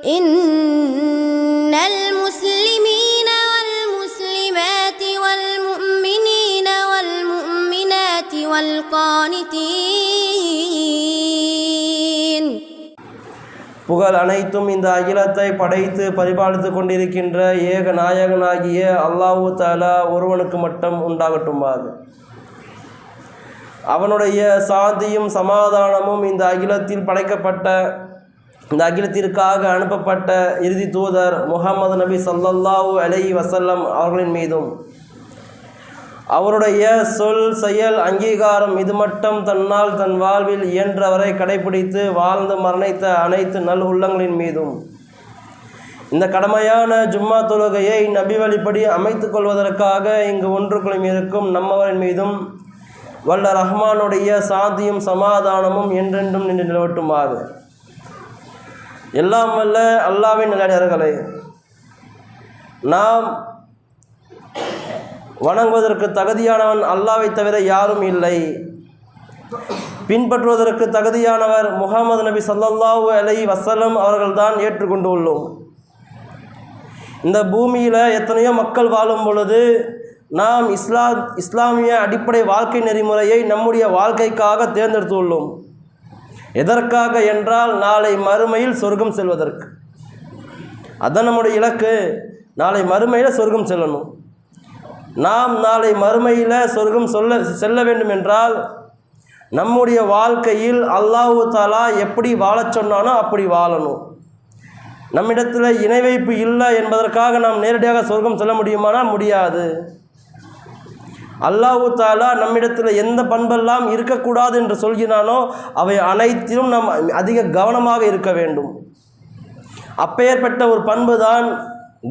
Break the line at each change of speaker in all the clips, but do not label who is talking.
إن المسلمين والمسلمات والمؤمنين والمؤمنات والقانتين.
புகழ் அனைத்தும் இந்த அகிலத்தை படைத்து பரிபாலித்து கொண்டிருக்கின்ற ஏக நாயகனாகிய அல்லாஹு தஆலா ஒருவனுக்கு மட்டும் உண்டாகட்டுமாக. அவனுடைய சாந்தியும் சமாதானமும் இந்த அகிலத்தில் படைக்கப்பட்ட, இந்த அகிலத்திற்காக அனுப்பப்பட்ட இறுதி தூதர் முஹம்மது நபி ஸல்லல்லாஹு அலைஹி வஸல்லம் அவர்களின் மீதும், அவருடைய சொல் செயல் அங்கீகாரம் இது மட்டும் தன்னால் தன் வாழ்வில் இயன்றவரை கடைபிடித்து வாழ்ந்து மரணித்த அனைத்து நல் உள்ளங்களின் மீதும், இந்த கடமையான ஜும்மா தொழுகையை நபி வழிப்படி அமைத்து கொள்வதற்காக இங்கு ஒன்றுக்குள்ளும் இருக்கும் நம்மவரின் மீதும் வல்ல ரஹ்மானுடைய சாந்தியும் சமாதானமும் என்றென்றும் நின்று நிலவட்டுமாக. எல்லாம் வல்ல அல்லாஹ்வின் நல்லடியார்களே, நாம் வணங்குவதற்கு தகுதியானவன் அல்லாஹ்வை தவிர யாரும் இல்லை. பின்பற்றுவதற்கு தகுதியானவர் முஹம்மது நபி ஸல்லல்லாஹு அலைஹி வஸல்லம் அவர்கள்தான் ஏற்றுக்கொண்டு உள்ளோம். இந்த பூமியில் எத்தனையோ மக்கள் வாழும் பொழுது நாம் இஸ்லாமிய அடிப்படை வாழ்க்கை நெறிமுறையை நம்முடைய வாழ்க்கைக்காக தேர்ந்தெடுத்துள்ளோம். எதற்காக என்றால் நாளை மறுமையில் சொர்க்கம் செல்வதற்கு. அதுதான் நம்முடைய இலக்கு. நாளை மறுமையில் சொர்க்கம் செல்லணும். நாம் நாளை மறுமையில் சொர்க்கம் செல்ல வேண்டும் என்றால் நம்முடைய வாழ்க்கையில் அல்லாஹு தஆலா எப்படி வாழச் சொன்னானோ அப்படி வாழணும். நம்மிடத்தில் இணை வைப்பு இல்லை என்பதற்காக நாம் நேரடியாக சொர்க்கம் செல்ல முடியுமானால் முடியாது. அல்லாஹு தஆலா நம்மிடத்தில் எந்த பண்பெல்லாம் இருக்கக்கூடாது என்று சொல்கிறானோ அவை அனைத்திலும் நாம் அதிக கவனமாக இருக்க வேண்டும். அப்பேற்பட்ட ஒரு பண்பு தான்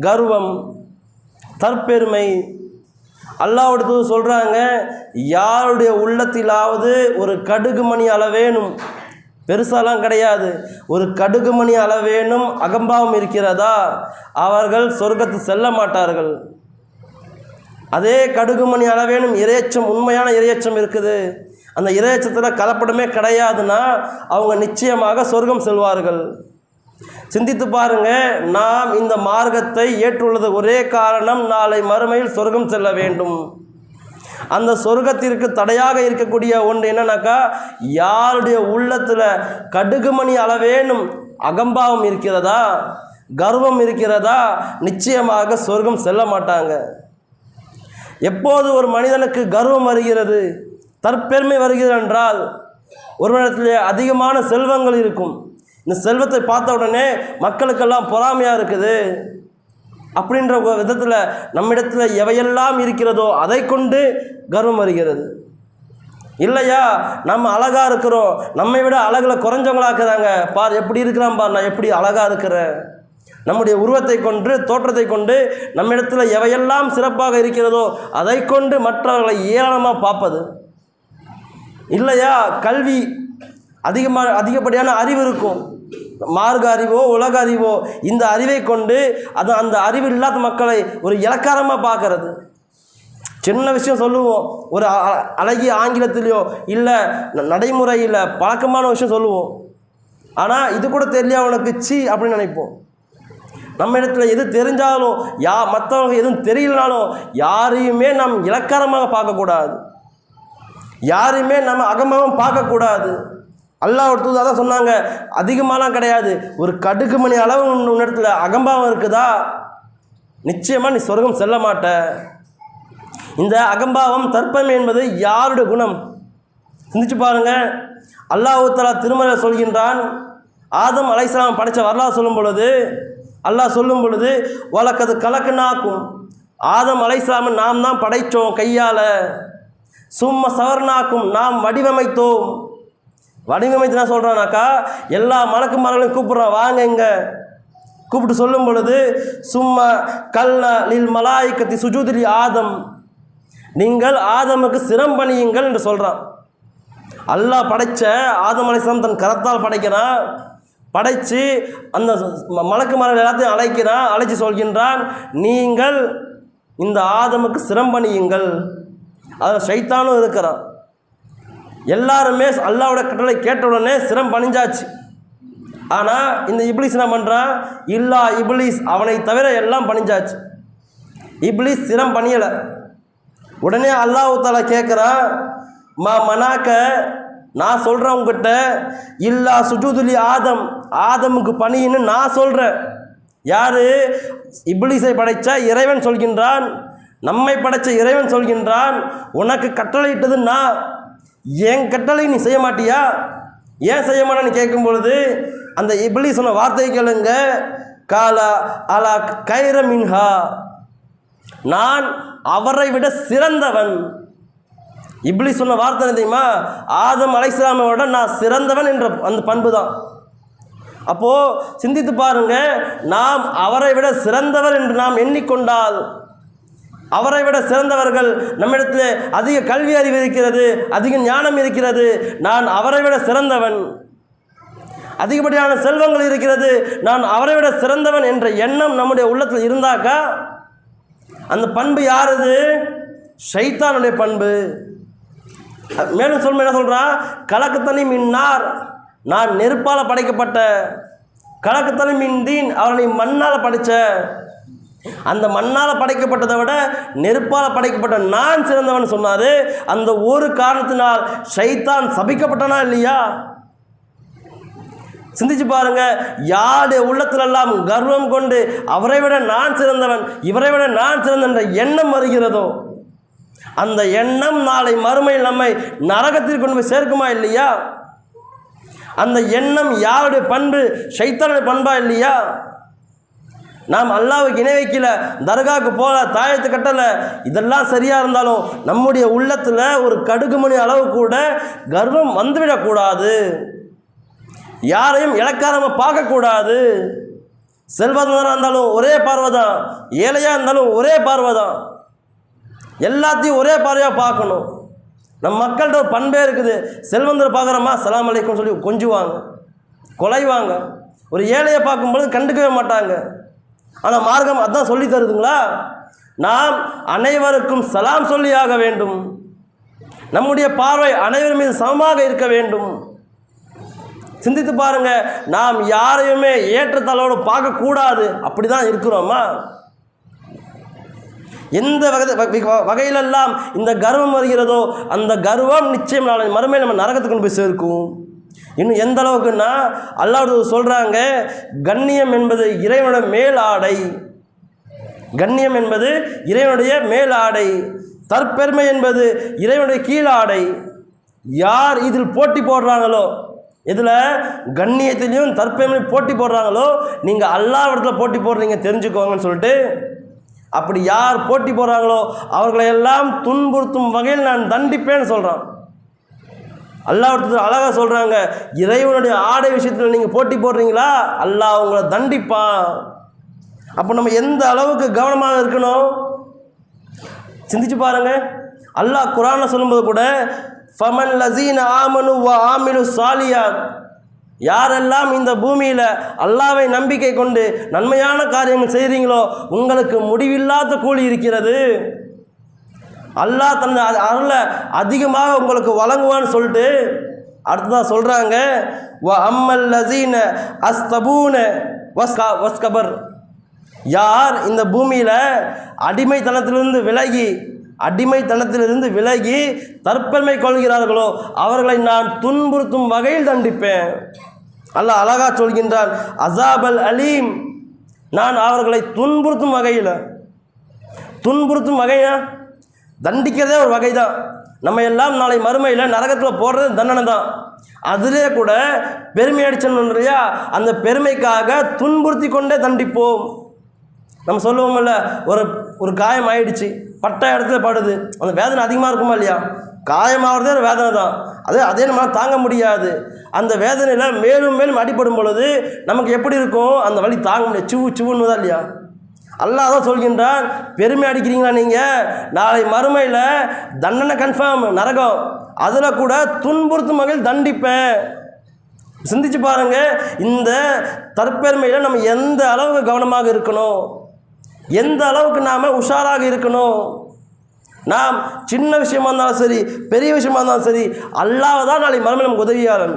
கர்வம், தற்பெருமை. அல்லாஹ்வுடைய சொல்கிறாங்க, யாருடைய உள்ளத்திலாவது ஒரு கடுகுமணி அளவேனும், பெருசாலாம் கிடையாது, ஒரு கடுகுமணி அளவேனும் அகம்பாவம் இருக்கிறதா, அவர்கள் சொர்க்கத்து செல்ல மாட்டார்கள். அதே கடுகுமணி அளவேனும் இறையச்சம், உண்மையான இறையச்சம் இருக்குது, அந்த இறையச்சத்தில் கலப்படமே கிடையாதுன்னா அவங்க நிச்சயமாக சொர்க்கம் செல்வார்கள். சிந்தித்து பாருங்க, நாம் இந்த மார்க்கத்தை ஏற்றுள்ளது ஒரே காரணம் நாளை மறுமையில் சொர்க்கம் செல்ல வேண்டும். அந்த சொர்க்கத்திற்கு தடையாக இருக்கக்கூடிய ஒன்று என்னன்னாக்கா, யாருடைய உள்ளத்தில் கடுகுமணி அளவேனும் அகம்பாவம் இருக்கிறதா, கர்வம் இருக்கிறதா, நிச்சயமாக சொர்க்கம் செல்ல மாட்டாங்க. எப்போது ஒரு மனிதனுக்கு கர்வம் வருகிறது, தற்பெருமை வருகிறது என்றால், ஒருவனிடத்தில் அதிகமான செல்வங்கள் இருக்கும், இந்த செல்வத்தை பார்த்த உடனே மக்களுக்கெல்லாம் பொறாமையாக இருக்குது அப்படின்ற விதத்தில் நம்மிடத்தில் எவையெல்லாம் இருக்கிறதோ அதை கொண்டு கர்வம் வருகிறது. இல்லையா, நம்ம அழகாக இருக்கிறோம், நம்மை விட அழகில் குறைஞ்சவங்களாக்குறாங்க, பார் எப்படி இருக்கிறான் பார், நான் எப்படி அழகாக இருக்கிறேன். நம்முடைய உருவத்தை கொண்டு, தோற்றத்தை கொண்டு நம்மிடத்தில் எவையெல்லாம் சிறப்பாக இருக்கிறதோ அதை கொண்டு மற்றவர்களை ஏளனமாக பார்ப்பது. இல்லையா, கல்வி அதிகப்படியான அறிவு இருக்கும், மார்க்க அறிவோ உலக அறிவோ, இந்த அறிவை கொண்டு அந்த அறிவு இல்லாத மக்களை ஒரு இலக்காரமாக பார்க்கறது. சின்ன விஷயம் சொல்லுவோம், ஒரு அழகிய ஆங்கிலத்திலையோ இல்லை நடைமுறையில் பழக்கமான விஷயம் சொல்லுவோம், ஆனால் இது கூட தெரியல அவனுக்கு சி அப்படின்னு நினைப்போம். நம்ம இடத்துல எது தெரிஞ்சாலும், மற்றவங்க எதுவும் தெரியலனாலும் யாரையுமே நாம் இலக்காரமாக பார்க்கக்கூடாது, யாரையுமே நம்ம அகமாகவும் பார்க்கக்கூடாது. அல்லாஹ் தூதர் தான் சொன்னாங்க, அதிகமாலாம் கிடையாது, ஒரு கடுகுமணி அளவு இடத்துல அகம்பாவம் இருக்குதா, நிச்சயமாக நீ சொர்க்கம் செல்ல மாட்ட. இந்த அகம்பாவம், தற்பெருமை என்பது யாருடைய குணம்? சிந்திச்சு பாருங்க. அல்லாஹ் தஆலா திருமறையில் சொல்கின்றான், ஆதம் அலைஹிஸ்ஸலாம் படைத்த வரலாறு சொல்லும் பொழுது அல்லாஹ் சொல்லும் பொழுது, வலக்கது கலக்குனாக்கும், ஆதம் அலைஹிஸ்ஸலாமை நாம் தான் படைத்தோம் கையால், சும்ம சவர்னாக்கும், நாம் வடிவமைத்தோம். வடிவமைத்து என்ன சொல்கிறானாக்கா, எல்லா மலக்குமார்களையும் கூப்பிட்றான், வாங்க இங்கே கூப்பிட்டு சொல்லும் பொழுது, சும்மா கல்ல லில் மலாய்க்கத்தி சுஜூதிலி ஆதம், நீங்கள் ஆதமுக்கு சிரம் பணியுங்கள் என்று சொல்கிறான். அல்லாஹ் படைத்த ஆதம் அலைஹிஸ்ஸலாம் தன் கரத்தால் படைக்கிறான். படைத்து அந்த மலக்குமார்கள் எல்லாத்தையும் அழைச்சி சொல்கின்றான், நீங்கள் இந்த ஆதமுக்கு சிரம் பணியுங்கள். அதில் ஷைத்தானும் இருக்கிறான். எல்லாருமே அல்லாஹ்வுடைய கட்டளை கேட்ட உடனே சிரம் பணிஞ்சாச்சு. ஆனால் இந்த இப்லீஸ் என்ன பண்ணுறான், இல்லா இப்லீஸ், அவனை தவிர எல்லாம் பணிஞ்சாச்சு. இப்லீஸ் சிரம் பணியலை. உடனே அல்லாஹ் தஆலா கேட்குறான், மா மனாக்க, நான் சொல்கிறேன் உங்ககிட்ட, இல்லா சுஜூதுலி ஆதம், ஆதமுக்கு பணின்னு நான் சொல்கிறேன். யார்? இப்லீஸை படைத்த இறைவன் சொல்கின்றான், நம்மை படைத்த இறைவன் சொல்கின்றான், உனக்கு கட்டளையிட்டது நான், என் கட்டளை நீ செய்ய மாட்டியா? ஏன் செய்ய மாட்டேன்னு கேட்கும் பொழுது அந்த இப்லீஸ் சொன்ன வார்த்தை கேளுங்க, காலா அலா கைர மின்ஹா, நான் அவரை விட சிறந்தவன். இப்லீஸ் சொன்ன வார்த்தை தெரியுமா? ஆதம் அலைஹிஸ்ஸலாமை விட நான் சிறந்தவன் என்ற அந்த பண்பு தான். அப்போது சிந்தித்து பாருங்க, நாம் அவரை விட சிறந்தவர் என்று நாம் எண்ணிக்கொண்டால், அவரை விட சிறந்தவர்கள் நம்மிடத்தில் அதிக கல்வி அறிவு இருக்கிறது, அதிக ஞானம் இருக்கிறது, நான் அவரை விட சிறந்தவன், அதிகப்படியான செல்வங்கள் இருக்கிறது, நான் அவரை விட சிறந்தவன் என்ற எண்ணம் நம்முடைய உள்ளத்தில் இருந்தாக்கா அந்த பண்பு யாருது? ஷைத்தானுடைய பண்பு. மேலும் சொல்ல என்ன சொல்கிறான், கலக்குத்தனி மின்னார், நான் நெருப்பால் படைக்கப்பட்ட, கலக்குத்தனி மின் தீன், அவனை மண்ணால் படைத்த, அந்த மண்ணால் படைக்கப்பட்டதை விட நெருப்பால் படைக்கப்பட்ட நான் சிறந்தவன் சொன்னார். அந்த ஒரு காரணத்தினால் ஷைத்தான் சபிக்கப்பட்டனா இல்லையா? சிந்திச்சு பாருங்க, யாருடைய உள்ளத்திலெல்லாம் கர்வம் கொண்டு அவரை விட நான் சிறந்தவன், இவரை விட நான் சிறந்தவன் என்ற எண்ணம் வருகிறதோ, அந்த எண்ணம் நாளை மறுமையில் நம்மை நரகத்தில் கொண்டு போய் சேர்க்குமா இல்லையா? அந்த எண்ணம் யாருடைய பண்பு? ஷைத்தானுடைய பண்பா இல்லையா? நாம் அல்லாஹ்வுக்கு இணை வைக்கல, தர்காவுக்கு போகல, தாயத்து கட்டலை, இதெல்லாம் சரியாக இருந்தாலும் நம்முடைய உள்ளத்தில் ஒரு கடுகுமணி அளவு கூட கர்வம் வந்துவிடக்கூடாது. யாரையும் இலக்காரமாக பார்க்கக்கூடாது. செல்வந்தராக இருந்தாலும் ஒரே பார்வை தான், ஏழையாக இருந்தாலும் ஒரே பார்வை தான், எல்லாத்தையும் ஒரே பார்வையாக பார்க்கணும். நம்ம மக்கள்கிட்ட ஒரு பண்பே இருக்குது, செல்வந்தர் பார்க்குறோமா சலாம் அலைக்கும் சொல்லி கொஞ்சுவாங்க, கொலைவாங்க. ஒரு ஏழையை பார்க்கும்பொழுது கண்டுக்கவே மாட்டாங்க. ஆனால் மார்க்கம் அதான் சொல்லி தருதுங்களா? நாம் அனைவருக்கும் சலாம் சொல்லியாக வேண்டும், நம்முடைய பார்வை அனைவர் மீது சமமாக இருக்க வேண்டும். சிந்தித்து பாருங்க, நாம் யாரையுமே ஏற்றத்தாழ்வோடு பார்க்கக்கூடாது. அப்படி தான் இருக்கிறோமா? எந்த வகையிலெல்லாம் இந்த கர்வம் வருகிறதோ அந்த கர்வம் நிச்சயம் நாளை மறுமையில் நம்ம நரகத்துக்கு கொண்டு போய் சேர்க்கும். இன்னும் எந்த அளவுக்குன்னா அல்லாஹ் சொல்கிறாங்க, கண்ணியம் என்பது இறைவனுடைய மேல் ஆடை, கண்ணியம் என்பது இறைவனுடைய மேல் ஆடை, தற்பெருமை என்பது இறைவனுடைய கீழாடை. யார் இதில் போட்டி போடுறாங்களோ, இதில் கண்ணியத்திலையும் தற்பெருமையும் போட்டி போடுறாங்களோ, நீங்கள் அல்லாஹ்விடத்தில் போட்டி போடுறீங்க தெரிஞ்சுக்கோங்கன்னு சொல்லிட்டு, அப்படி யார் போட்டி போடுறாங்களோ அவர்களை எல்லாம் துன்புறுத்தும் வகையில் நான் தண்டிப்பேன்னு சொல்கிறான். அல்லாஹ் அழகாக சொல்கிறாங்க, இறைவனுடைய ஆடை விஷயத்தில் நீங்கள் போட்டி போடுறீங்களா, அல்லாஹ் உங்களை தண்டிப்பான். அப்போ நம்ம எந்த அளவுக்கு கவனமாக இருக்கணும் சிந்திச்சு பாருங்கள். அல்லாஹ் குர்ஆன்ல சொல்லும்போது கூட, ஃபமன் லஸீன ஆமனு வ ஆமிலு சாலியாத், யாரெல்லாம் இந்த பூமியில் அல்லாஹ்வை நம்பிக்கை கொண்டு நன்மையான காரியங்கள் செய்கிறீங்களோ உங்களுக்கு முடிவில்லாத கூலி இருக்கிறது. அல்லாஹ் தன் அருளை அதிகமாக உங்களுக்கு வழங்குவான்னு சொல்லிட்டு அடுத்ததாக சொல்கிறாங்க, வ அம்மல் லஸீன அஸ்தபூன வஸ்கபர், யார் இந்த பூமியில் அடிமைத்தனத்திலிருந்து விலகி தற்பெருமை கொள்கிறார்களோ அவர்களை நான் துன்புறுத்தும் வகையில் தண்டிப்பேன். அல்லாஹ் அழகா சொல்கின்றான், அஸாபல் அலீம், நான் அவர்களை துன்புறுத்தும் வகையா, தண்டிக்கிறதே ஒரு வகை தான். நம்ம எல்லாம் நாளை மறுமையில் நரகத்தில் போடுறது தண்டனை தான். அதிலே கூட பெருமை அடிச்சோம் இல்லையா, அந்த பெருமைக்காக துன்புறுத்தி கொண்டே தண்டிப்போம். நம்ம சொல்லுவோம்ல, ஒரு காயம் ஆயிடுச்சு, பட்ட இடத்துல படுது, அந்த வேதனை அதிகமாக இருக்குமா இல்லையா? காயமாகிறதே ஒரு வேதனை தான், அதே நம்மளால் தாங்க முடியாது. அந்த வேதனையில் மேலும் மேலும் அடிபடும் பொழுது நமக்கு எப்படி இருக்கும்? அந்த வலி தாங்க முடியாது, சிவுன்னு தான் இல்லையா? அல்லாஹ் தான் சொல்கின்றான், பெருமை அடிக்கிறீங்களா நீங்கள், நாளை மறுமையில் தண்டனை கன்ஃபார்ம், நரகம், அதில் கூட துன்புறுத்தும் வகையில் தண்டிப்பேன். சிந்திச்சு பாருங்கள், இந்த தற்பெருமையில் நம்ம எந்த அளவுக்கு கவனமாக இருக்கணும், எந்த அளவுக்கு நாம் உஷாராக இருக்கணும். நாம் சின்ன விஷயமா இருந்தாலும் சரி, பெரிய விஷயமா இருந்தாலும் சரி, அல்லாஹ் தான் நாளை மறுமையில் நமக்கு உதவியாளன்.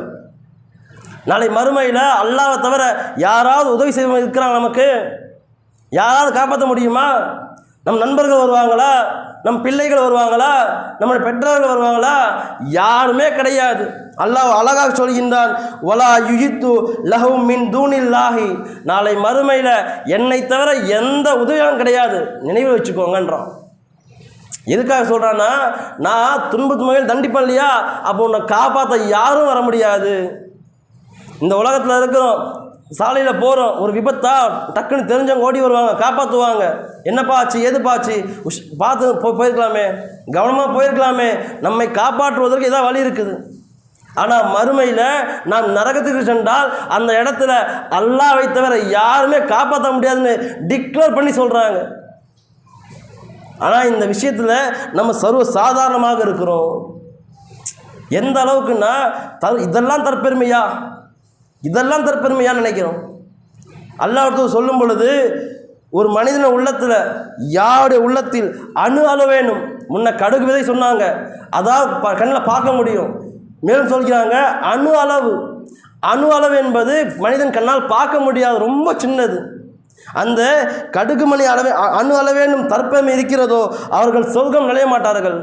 நாளை மறுமையில் அல்லாஹ்வை தவிர யாராவது உதவி செய்ய இருக்கிறாங்க? நமக்கு யாராவது காப்பாற்ற முடியுமா? நம் நண்பர்கள் வருவாங்களா? நம் பிள்ளைகள் வருவாங்களா? நம்முடைய பெற்றோர்கள் வருவாங்களா? யாருமே கிடையாது. அல்லாஹ் அழகாக சொல்கின்றான், வலா யுஹித்து லஹும் மின் தூனில்லாஹி, நாளை மறுமையில் என்னை தவிர எந்த உதவியும் கிடையாது, நினைவில் வச்சுக்கோங்கன்றான். எதுக்காக சொல்கிறான்னா, நான் துன்பத்து முறையில் தண்டிப்பேன் இல்லையா, அப்போ உன்னை காப்பாற்ற யாரும் வர முடியாது. இந்த உலகத்தில் இருக்கிறோம், சாலையில் போகிறோம், ஒரு விபத்தா டக்குன்னு தெரிஞ்சவங்க ஓடி வருவாங்க, காப்பாற்றுவாங்க. என்னப்பா ஆச்சு, எதுப்பாச்சு, பார்த்து போயிருக்கலாமே, கவனமாக போயிருக்கலாமே, நம்மை காப்பாற்றுவதற்கு ஏதாவது வழி இருக்குது. ஆனால் மறுமையில் நாம் நரகத்துக்கு சென்றால் அந்த இடத்துல அல்லாஹ்வை தவிர யாருமே காப்பாற்ற முடியாதுன்னு டிக்ளேர் பண்ணி சொல்கிறாங்க. ஆனால் இந்த விஷயத்தில் நம்ம சர்வ சாதாரணமாக இருக்கிறோம். எந்த அளவுக்குன்னா இதெல்லாம் தற்பெருமையா, இதெல்லாம் தற்பெருமையான்னு நினைக்கிறோம். அல்லாஹ் சொல்லும் பொழுது, ஒரு மனிதன உள்ளத்தில், யாருடைய உள்ளத்தில் அணு அளவேனும், முன்ன கடுகு விதை சொன்னாங்க, அதாவது கண்ணில் பார்க்க முடியும். மேலும் சொல்கிறாங்க, அணு அளவு. அணு அளவு என்பது மனிதன் கண்ணால் பார்க்க முடியாது, ரொம்ப சின்னது. அந்த கடுகு மணி அளவே அணு அளவேனும் தற்பெருமை இருக்கிறதோ அவர்கள் சொர்க்கம் நுழைய மாட்டார்கள்.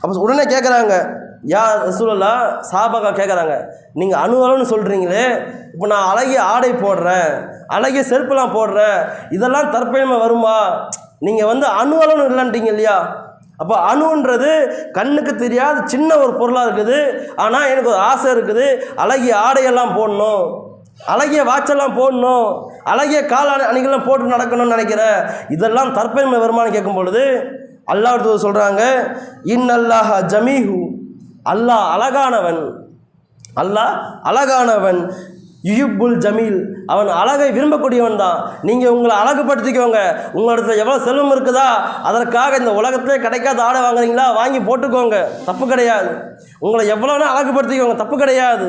அப்போ உடனே கேட்குறாங்க, யா ரசூலுல்லாஹ், சாபாக்கா கேட்குறாங்க, நீங்கள் அணு அளவுன்னு சொல்கிறீங்களே, இப்போ நான் அழகிய ஆடை போடுறேன், அழகிய செருப்பெல்லாம் போடுறேன், இதெல்லாம் தற்பெருமை வருமா? நீங்கள் அணு அளவுன்னு இல்லைன்றீங்க இல்லையா? அப்போ அணுன்றது கண்ணுக்கு தெரியாத சின்ன ஒரு பொருளாக இருக்குது. ஆனால் எனக்கு ஒரு ஆசை இருக்குது, அழகிய ஆடையெல்லாம் போடணும், அழகிய வாட்செல்லாம் போடணும், அழகிய கால அணிகள்லாம் போட்டு நடக்கணும்னு நினைக்கிறேன், இதெல்லாம் தற்பெருமை வருமானு கேட்கும் பொழுது அல்லாஹ் சொல்கிறாங்க, இன்னல்லாஹ ஜமீஹு, அல்லாஹ் அழகானவன், அல்லாஹ் அழகானவன், யுஹிப்புல் ஜமீல், அவன் அழகை விரும்பக்கூடியவன் தான். நீங்கள் உங்களை அழகுபடுத்திக்கோங்க. உங்களிடத்துல எவ்வளோ செல்வம் இருக்குதா, அதற்காக இந்த உலகத்திலே கிடைக்காத ஆடை வாங்குறீங்களா, வாங்கி போட்டுக்கோங்க, தப்பு கிடையாது. உங்களை எவ்வளோனா அழகுபடுத்திக்கோங்க, தப்பு கிடையாது.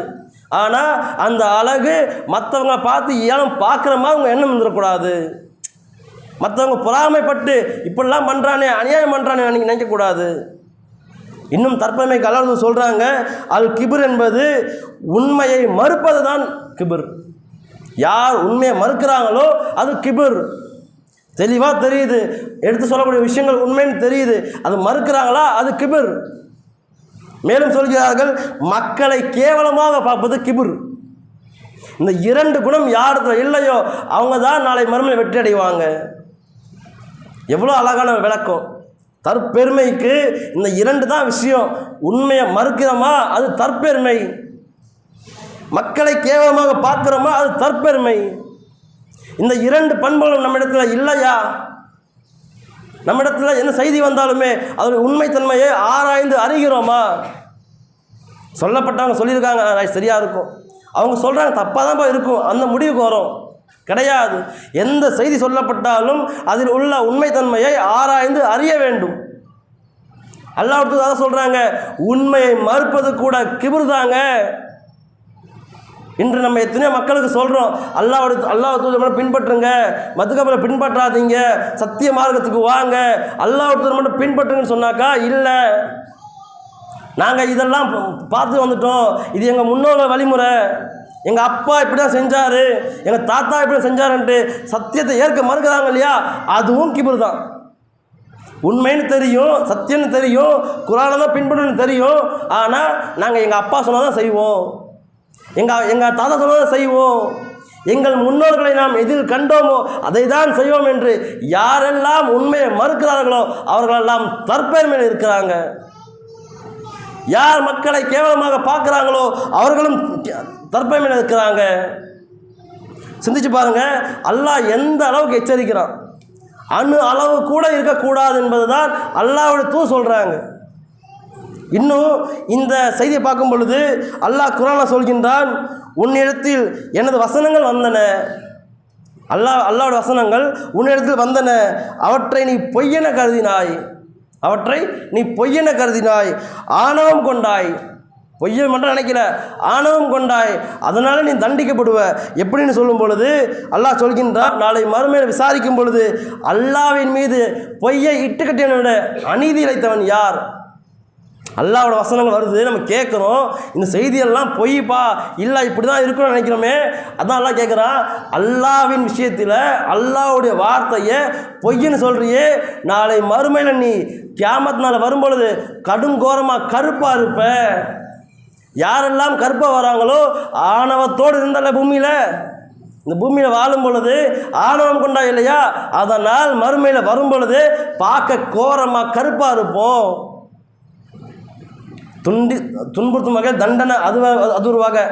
ஆனால் அந்த அழகு மற்றவங்க பார்த்து ஏனும் பார்க்குற மாதிரி உங்கள் எண்ணம் இருந்துடக்கூடாது. மற்றவங்க பொறாமைப்பட்டு இப்படிலாம் பண்ணுறானே, அநியாயம் பண்ணுறானே நீங்கள் நினைக்கக்கூடாது. இன்னும் தற்பெருமைக்கு அல்லாஹ் சொல்கிறாங்க, அல் கிபிர் என்பது உண்மையை மறுப்பது தான் கிபிர். யார் உண்மையை மறுக்கிறாங்களோ அது கிபிர். தெளிவாக தெரியுது, எடுத்து சொல்லக்கூடிய விஷயங்கள் உண்மைன்னு தெரியுது, அது மறுக்கிறாங்களா, அது கிபிர். மேலும் சொல்கிறார்கள், மக்களை கேவலமாக பார்ப்பது கிபிர். இந்த இரண்டு குணம் யாருக்கு இல்லையோ அவங்க தான் நாளை மறுமையில் வெற்றி அடைவாங்க. எவ்வளோ அழகான விளக்கம். தற்பெருமைக்கு இந்த இரண்டு தான் விஷயம். உண்மையை மறுக்கிறோமா அது தற்பெருமை, மக்களை கேவலமாக பார்க்குறோமா அது தற்பெருமை. இந்த இரண்டு பண்புகளும் நம்ம இடத்துல இல்லையா? நம்ம இடத்துல என்ன செய்தி வந்தாலுமே அதோட உண்மைத்தன்மையை ஆராய்ந்து அறிகிறோமா? சொல்லப்பட்டவங்க சொல்லியிருக்காங்க சரியாக இருக்கும், அவங்க சொல்கிறாங்க தப்பாக தான் இருக்கும், அந்த முடிவுக்கு வரும் கிடையாது. எந்த செய்தி சொல்லப்பட்டாலும் அதில் உள்ள உண்மைத்தன்மையை ஆராய்ந்து அறிய வேண்டும். அல்லாஹ் சொல்கிறாங்க, உண்மையை மறுப்பது கூட கிபிர் தாங்க. இன்று நம்ம எத்தனையோ மக்களுக்கு சொல்கிறோம், அல்லாஹ் பின்பற்றுங்க, மதுகபரை பின்பற்றாதீங்க, சத்திய மார்க்கத்துக்கு வாங்க, அல்லாஹ் மட்டும் பின்பற்றுங்கன்னு சொன்னாக்கா இல்லை, நாங்கள் இதெல்லாம் பார்த்து வந்துட்டோம், இது எங்கள் முன்னோர்கள் வழிமுறை, எங்கள் அப்பா இப்படி தான் செஞ்சார், எங்கள் தாத்தா இப்படி தான் செஞ்சாருன்ட்டு சத்தியத்தை ஏற்க மறுக்கிறாங்க இல்லையா, அதுவும் கிபிர் தான். உண்மைன்னு தெரியும், சத்தியம்னு தெரியும், குரானை தான் பின்பற்றணும்னு தெரியும், ஆனால் நாங்கள் எங்கள் அப்பா சொன்னால் தான் செய்வோம், எங்கள் தாத்தா சொன்னால் தான் செய்வோம், எங்கள் முன்னோர்களை நாம் எதில் கண்டோமோ அதை தான் செய்வோம் என்று யாரெல்லாம் உண்மையை மறுக்கிறார்களோ அவர்களெல்லாம் தற்பெருமையில் இருக்கிறாங்க. யார் மக்களை கேவலமாக பார்க்குறாங்களோ அவர்களும் தற்பெருமையில் இருக்கிறாங்க. சிந்திச்சு பாருங்க, அல்லாஹ் எந்த அளவுக்கு எச்சரிக்கிறான். அணு அளவு கூட இருக்கக்கூடாது என்பது தான் அல்லாஹ்வுடைய தூதர் சொல்கிறாங்க. இன்னும் இந்த செய்தியை பார்க்கும் பொழுது அல்லாஹ் குர்ஆனில் சொல்கின்றான், உன்னிடத்தில் எனது வசனங்கள் வந்தன, அல்லாஹ்வுடைய வசனங்கள் உன்னிடத்தில் வந்தன, அவற்றை நீ பொய்யென கருதினாய், ஆணவம் கொண்டாய், பொய்யை மட்டும் நினைக்கல, ஆணவம் கொண்டாய், அதனால் நீ தண்டிக்கப்படுவ. எப்படின்னு சொல்லும் பொழுது அல்லாஹ் சொல்கின்றார், நாளை மறுமையில் விசாரிக்கும் பொழுது அல்லாஹ்வின் மீது பொய்யை இட்டுக்கட்டியவனை விட அநீதி இழைத்தவன் யார்? அல்லாவோட வசனங்கள் வருது, நம்ம கேட்குறோம், இந்த செய்தியெல்லாம் பொய்ப்பா, இல்லை இப்படி தான் இருக்குன்னு நினைக்கிறோமே. அதான் அல்லாஹ் கேட்குறான், அல்லாவின் விஷயத்தில் அல்லாவுடைய வார்த்தையை பொய்ன்னு சொல்கிறியே, நாளை மறுமையில் நீ கியாமத் நாள் வரும்பொழுது கடுங்கோரமாக கருப்பாக இருப்ப. யாரெல்லாம் கருப்பாக வராங்களோ ஆணவத்தோடு இருந்தால பூமியில், இந்த பூமியில் வாழும் பொழுது ஆணவம் கொண்டா இல்லையா, அதனால் மறுமையில் வரும் பொழுது பார்க்க கோரமாக கருப்பாக இருப்போம். துன்புறுத்தும் வகை தண்டனை அது ஒரு வகை.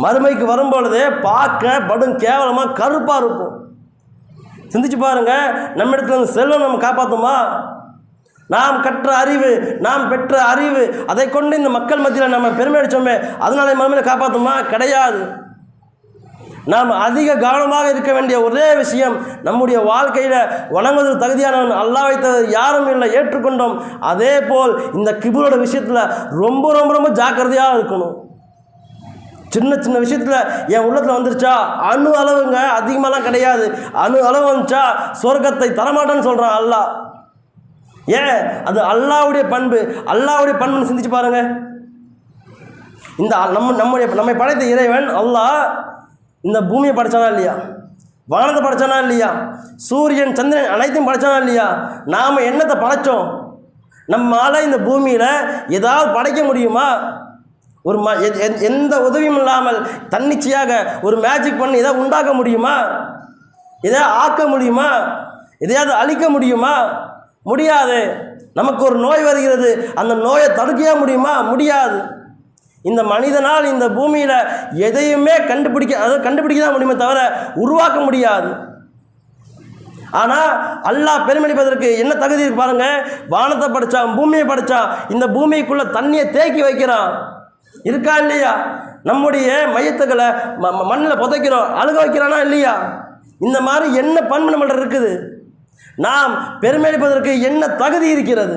மறுமைக்கு வரும்பொழுது பார்க்க படும் கேவலமாக கருப்பாக இருப்போம். சிந்திச்சு பாருங்கள், நம்ம இடத்துல செல்வம் நம்ம காப்பாற்றுமா? நாம் கற்ற அறிவு, நாம் பெற்ற அறிவு, அதை கொண்டு இந்த மக்கள் மத்தியில் நம்ம பெருமை அடித்தோமே, அதனால மறுமையில் காப்பாற்றுமா? கிடையாது. நாம் அதிக கவனமாக இருக்க வேண்டிய ஒரே விஷயம், நம்முடைய வாழ்க்கையில் வணங்குவதற்கு தகுதியானவன் அல்லாஹ்வை தவிர யாரும் இல்லை, ஏற்றுக்கொண்டோம். அதே போல் இந்த கிபுரோட விஷயத்தில் ரொம்ப ரொம்ப ரொம்ப ஜாக்கிரதையாக இருக்கணும். சின்ன சின்ன விஷயத்தில் என் உள்ளத்தில் வந்துருச்சா, அணு அளவுங்க, அதிகமாகலாம் கிடையாது, அணு அளவு வந்துச்சா சொர்க்கத்தை தரமாட்டேன்னு சொல்கிறான் அல்லாஹ். ஏன்? அது அல்லாஹ்வுடைய பண்பு. அல்லாஹ்வுடைய பண்புன்னு சிந்திச்சு பாருங்கள். இந்த நம்மை படைத்த இறைவன் அல்லாஹ் இந்த பூமியை படைச்சானா இல்லையா, வானத்தை படைச்சானா இல்லையா, சூரியன் சந்திரன் அனைத்தையும் படைச்சானா இல்லையா? நாம் என்னத்தை படைச்சோம்? நம்மளால் இந்த பூமியில் ஏதாவது படைக்க முடியுமா? ஒரு எந்த உதவியும் இல்லாமல் தன்னிச்சையாக ஒரு மேஜிக் பண்ணி எதாவது உண்டாக்க முடியுமா? எதாவது ஆக்க முடியுமா? எதையாவது அழிக்க முடியுமா? முடியாது. நமக்கு ஒரு நோய் வருகிறது, அந்த நோயை தடுக்கவே முடியுமா? முடியாது. இந்த மனிதனால் இந்த பூமியில் எதையுமே கண்டுபிடிக்க தான் முடியுமே தவிர உருவாக்க முடியாது. ஆனால் அல்லாஹ் பெருமளிப்பதற்கு என்ன தகுதி இருக்கு பாருங்கள். வானத்தை படைச்சான், பூமியை படைச்சான், இந்த பூமிக்குள்ளே தண்ணியை தேக்கி வைக்கிறான். இருக்கா இல்லையா? நம்முடைய மையத்துக்களை மண்ணில் புதைக்கிறோம், அழுக வைக்கிறானா இல்லையா? இந்த மாதிரி என்ன பண்பு நம்மள்ட்ட இருக்குது? நாம் பெருமளிப்பதற்கு என்ன தகுதி இருக்கிறது?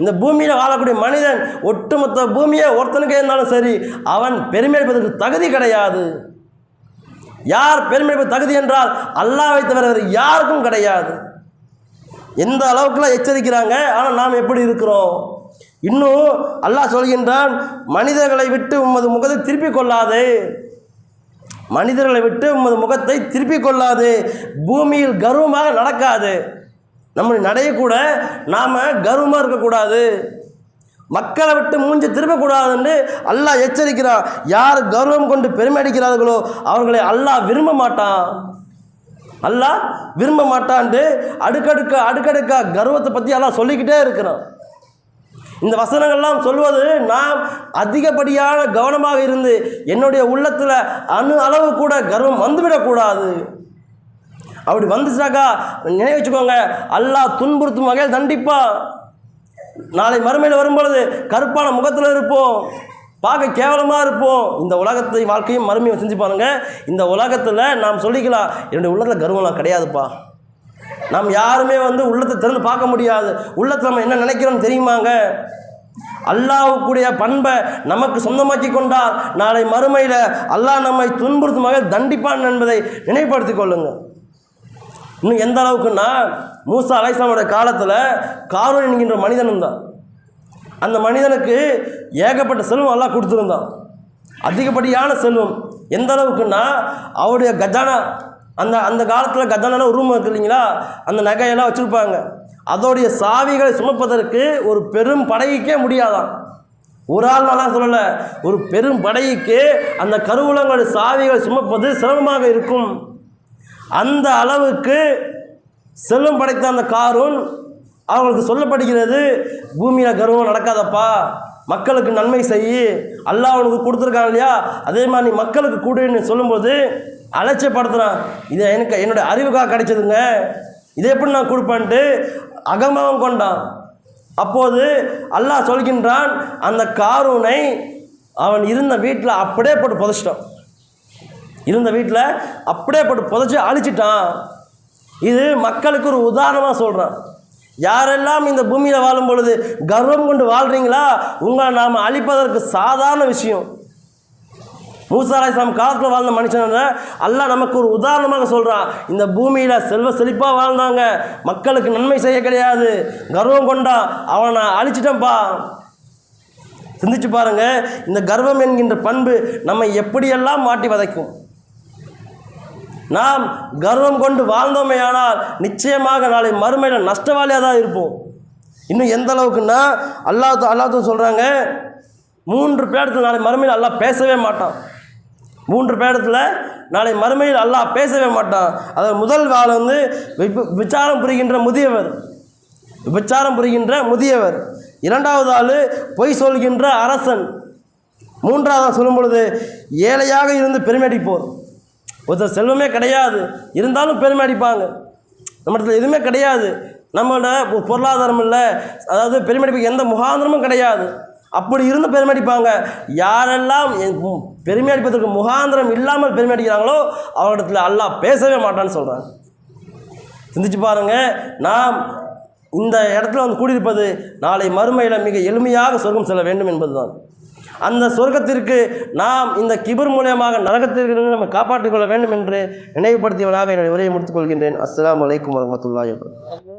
இந்த பூமியில் வாழக்கூடிய மனிதன் ஒட்டுமொத்த பூமியை ஒருத்தனுக்கே இருந்தாலும் சரி, அவன் பெருமைப்படுவதற்கு தகுதி கிடையாது. யார் பெருமைப்படுத்த தகுதி என்றால் அல்லாஹ்வை தவிர வேறு யாருக்கும் கிடையாது. எந்த அளவுக்குலாம் எச்சரிக்கிறாங்க. ஆனால் நாம் எப்படி இருக்கிறோம்? இன்னும் அல்லாஹ் சொல்கின்றான், மனிதர்களை விட்டு உமது முகத்தை திருப்பிக் கொள்ளாதே, மனிதர்களை விட்டு உமது முகத்தை திருப்பிக் கொள்ளாது, பூமியில் கர்வமாக நடக்காது. நம்முடைய நடையக்கூட நாம் கர்வமாக இருக்கக்கூடாது, மக்களை விட்டு மூஞ்சி திரும்பக்கூடாதுன்னு அல்லாஹ் எச்சரிக்கிறான். யார் கர்வம் கொண்டு பெருமை அடிக்கிறார்களோ அவர்களை அல்லாஹ் விரும்ப மாட்டான். அல்லாஹ் விரும்ப மாட்டான்ட்டு அடுக்கடுக்கா கர்வத்தை பற்றி அல்லாஹ் சொல்லிக்கிட்டே இருக்கிறான். இந்த வசனங்கள்லாம் சொல்வது நாம் அதிகப்படியான கவனமாக இருந்து என்னுடைய உள்ளத்தில் அணு அளவு கூட கர்வம் வந்துவிடக்கூடாது. அப்படி வந்துச்சாக்கா நினைவு வச்சுக்கோங்க, அல்லாஹ் துன்புறுத்தும் வகையில் தண்டிப்பா. நாளை மறுமையில் வரும்பொழுது கருப்பான முகத்தில் இருப்போம், பார்க்க கேவலமாக இருப்போம். இந்த உலகத்தை வாழ்க்கையும் மறுமையை செஞ்சு பாருங்க. இந்த உலகத்தில் நாம் சொல்லிக்கலாம், என்னுடைய உள்ளத்தில் கர்வம்லாம் கிடையாதுப்பா. நாம் யாருமே உள்ளத்தை திறந்து பார்க்க முடியாது. உள்ளத்தில் நம்ம என்ன நினைக்கிறோன்னு தெரியுமாங்க? அல்லாஹ்வுடைய பண்பை நமக்கு சொந்தமாக்கி கொண்டால் நாளை மறுமையில் அல்லாஹ் நம்மை துன்புறுத்தும் வகையில் தண்டிப்பான் என்பதை நினைவுபடுத்திக் கொள்ளுங்கள். இன்னும் எந்த அளவுக்குன்னா, மூசா அலைஹிஸ்ஸலாமுடைய காலத்தில் காரூன் என்கின்ற மனிதன் இருந்தான். அந்த மனிதனுக்கு ஏகப்பட்ட செல்வம் அல்லாஹ் கொடுத்துருந்தான், அதிகப்படியான செல்வம். எந்த அளவுக்குன்னா, அவருடைய கஜானா, அந்த காலத்தில் கஜானால ஒரு ரூம் இருக்குது இல்லைங்களா, அந்த நகையெல்லாம் வச்சுருப்பாங்க. அதோடைய சாவிகளை சுமப்பதற்கு ஒரு பெரும் படைக்கே முடியாதான். ஒரு ஆள்னாலாம் சொல்லலை, ஒரு பெரும் படைக்கு அந்த கருவூலங்களுடைய சாவிகளை சுமப்பது சிரமமாக இருக்கும். அந்த அளவுக்கு செல்வம் படைத்த அந்த காரூன் அவங்களுக்கு சொல்லப்படுகிறது, பூமியில் கர்வம் நடக்காதப்பா, மக்களுக்கு நன்மை செய், அல்லாஹ் அவனுக்கு கொடுத்துருக்கான் இல்லையா, அதே மாதிரி நீ மக்களுக்கு கொடுன்னு சொல்லும்போது அலட்சியப்படுத்துகிறான். இது என்னுடைய அறிவுக்காக கிடைச்சதுங்க, இதை எப்படி நான் கொடுப்பேன்ட்டு அகமகம் கொண்டான். அப்போது அல்லாஹ் சொல்கின்றான், அந்த காரூனை அவன் இருந்த வீட்டில் அப்படியே போட்டு புதைச்சிட்டான். இருந்த வீட்டில் அப்படியே போட்டு புதைச்சி அழிச்சிட்டான். இது மக்களுக்கு ஒரு உதாரணமாக சொல்கிறான். யாரெல்லாம் இந்த பூமியில் வாழும் பொழுது கர்வம் கொண்டு வாழ்கிறீங்களா, உங்களை நாம் அழிப்பதற்கு சாதாரண விஷயம். மூசா அலைஹிஸ்ஸலாம் காலத்தில் வாழ்ந்த மனுஷன் அல்லாஹ் நமக்கு ஒரு உதாரணமாக சொல்கிறான். இந்த பூமியில் செல்வ செழிப்பாக வாழ்ந்தாங்க, மக்களுக்கு நன்மை செய்ய கிடையாது, கர்வம் கொண்டா அவனை நான் அழிச்சிட்டேன்ப்பா. சிந்திச்சு பாருங்க, இந்த கர்வம் என்கின்ற பண்பு நம்மை எப்படியெல்லாம் மாட்டி வதைக்கும். நாம் கர்வம் கொண்டு வாழ்ந்தோமே ஆனால் நிச்சயமாக நாளை மறுமையில் நஷ்டவாளியாக தான் இருப்போம். இன்னும் எந்த அளவுக்குன்னா அல்லாஹ் சொல்கிறாங்க, 3 பேரிடத்தில் நாளை மறுமையில் அல்லாஹ் பேசவே மாட்டான். 3 பேரிடத்தில் நாளை மறுமையில் அல்லாஹ் பேசவே மாட்டான். அதில் முதல் ஆள் விபச்சாரம் புரிகின்ற முதியவர், 2வது ஆள் பொய் சொல்கின்ற அரசன், 3வது சொல்லும் பொழுது ஏழையாக இருந்து பெருமை அடிப்போர். ஒருத்தர் செல்வமே கிடையாது, இருந்தாலும் பெருமை அடிப்பாங்க. நம்ம இடத்துல எதுவுமே கிடையாது, நம்மளோட பொருளாதாரம் இல்லை, அதாவது பெருமை அடிப்புக்கு எந்த முகாந்திரமும் கிடையாது, அப்படி இருந்து பெருமை அடிப்பாங்க. யாரெல்லாம் பெருமை அடிப்பதற்கு முகாந்திரம் இல்லாமல் பெருமை அடிக்கிறாங்களோ அவரிடத்துல அல்லாஹ் பேசவே மாட்டான்னு சொல்கிறாங்க. சிந்திச்சு பாருங்கள், நாம் இந்த இடத்துல கூடியிருப்பது நாளை மறுமையில் மிக எளிமையாக சொர்க்கம் செல்ல வேண்டும் என்பதுதான். அந்த சொர்க்கத்திற்கு நாம் இந்த கிபர் மூலியமாக நரகத்திற்கு நம்ம காப்பாற்றிக் கொள்ள வேண்டும் என்று நினைவுபடுத்தியவனாக என்னுடைய உரையை முடித்துக் கொள்கின்றேன். அஸ்ஸலாமு அலைக்கும் வரஹ்மத்துல்லாஹி வபரகாத்துஹு.